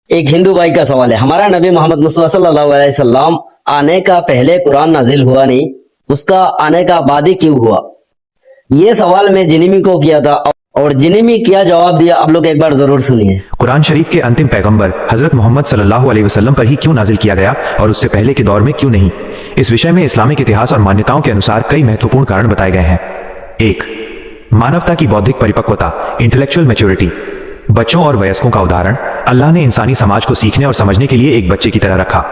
एक हिंदू भाई का सवाल है, हमारा नबी मोहम्मद मुस्तफा सल्लल्लाहु अलैहि वसल्लम आने का पहले कुरान नाजिल हुआ नहीं, उसका आने का बाद ही क्यों हुआ? ये सवाल मैं जिनिमी को किया था और जिनिमी क्या जवाब दिया आप लोग एक बार जरूर सुनिए। कुरान शरीफ के अंतिम पैगंबर हजरत मोहम्मद सल्लल्लाहु अलैहि वसल्लम पर ही क्यों नाजिल किया गया और उससे पहले के दौर में क्यों नहीं? इस विषय में इस्लामिक इतिहास और मान्यताओं के अनुसार कई महत्वपूर्ण कारण बताए गए हैं। 1. मानवता की बौद्धिक परिपक्वता, इंटेलेक्चुअल मैच्योरिटी। बच्चों और वयस्कों का उदाहरण अल्लाह ने इंसानी समाज को सीखने और समझने के लिए एक बच्चे की तरह रखा।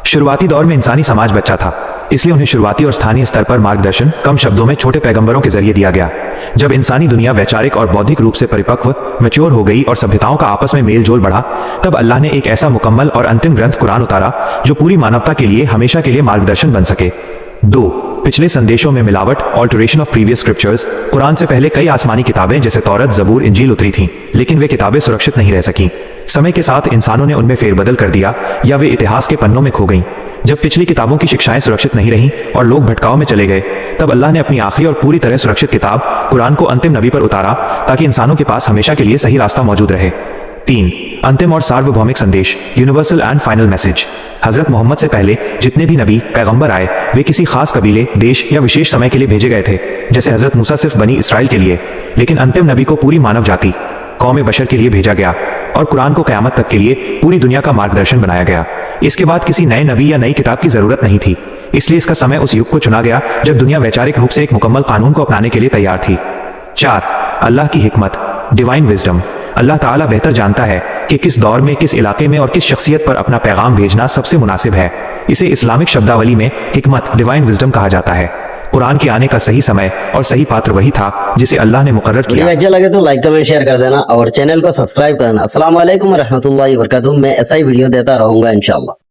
शुरुआती दौर में इंसानी समाज बच्चा था, इसलिए उन्हें शुरुआती और स्थानीय स्तर पर मार्गदर्शन कम शब्दों में छोटे पैगंबरों के जरिए दिया गया। जब इंसानी दुनिया वैचारिक और बौद्धिक रूप से परिपक्व, मैच्योर हो गई और सभ्यताओं का आपस में मेल जोल बढ़ा, तब अल्लाह ने एक ऐसा मुकम्मल और अंतिम ग्रंथ कुरान उतारा जो पूरी मानवता के लिए हमेशा के लिए मार्गदर्शन बन सके। 2. पिछले संदेशों में मिलावट, alteration of previous scriptures. Quran से पहले कई आसमानी किताबें जैसे तौरत, जबूर, इंजील उतरी थीं, लेकिन वे किताबें सुरक्षित नहीं रह सकीं। समय के साथ इंसानों ने उनमें फेरबदल कर दिया या वे इतिहास के पन्नों में खो गईं। जब पिछली किताबों की शिक्षाएं सुरक्षित नहीं रहीं और लोग भटकाव में चले गए, तब अल्लाह ने अपनी आखिरी और पूरी तरह सुरक्षित किताब कुरान को अंतिम नबी पर उतारा ताकि इंसानों के पास हमेशा के लिए सही रास्ता मौजूद रहे। 3. अंतिम और सार्वभौमिक संदेश, यूनिवर्सल एंड फाइनल मैसेज। हजरत मोहम्मद से पहले जितने भी नबी पैगंबर आए वे किसी खास कबीले, देश या विशेष समय के लिए भेजे गए थे, जैसे हजरत मूसा सिर्फ बनी इसराइल के लिए, लेकिन अंतिम नबी को पूरी मानव जाति, कौम बशर के लिए भेजा गया और कुरान को क़यामत तक के लिए पूरी दुनिया का मार्गदर्शन बनाया गया। इसके बाद किसी नए नबी या नई किताब की जरूरत नहीं थी, इसलिए इसका समय उस युग को चुना गया जब दुनिया वैचारिक रूप से एक मुकम्मल कानून को अपनाने के लिए तैयार थी। 4. अल्लाह की हिकमत, डिवाइन विजडम। अल्लाह ताला बेहतर जानता है कि किस दौर में, किस इलाके में और किस शख्सियत पर अपना पैगाम भेजना सबसे मुनासिब है। इसे इस्लामिक शब्दावली में हिकमत, डिवाइन विजडम कहा जाता है। कुरान के आने का सही समय और सही पात्र वही था जिसे अल्लाह ने मुकर्रर किया। वीडियो अच्छा लगे तो लाइक, कमेंट, शेयर कर देना और चैनल को सब्सक्राइब करना। अस्सलाम वालेकुम रहमतुल्लाहि व बरकातुहू। मैं ऐसा ही वीडियो देता रहूंगा इंशाअल्लाह।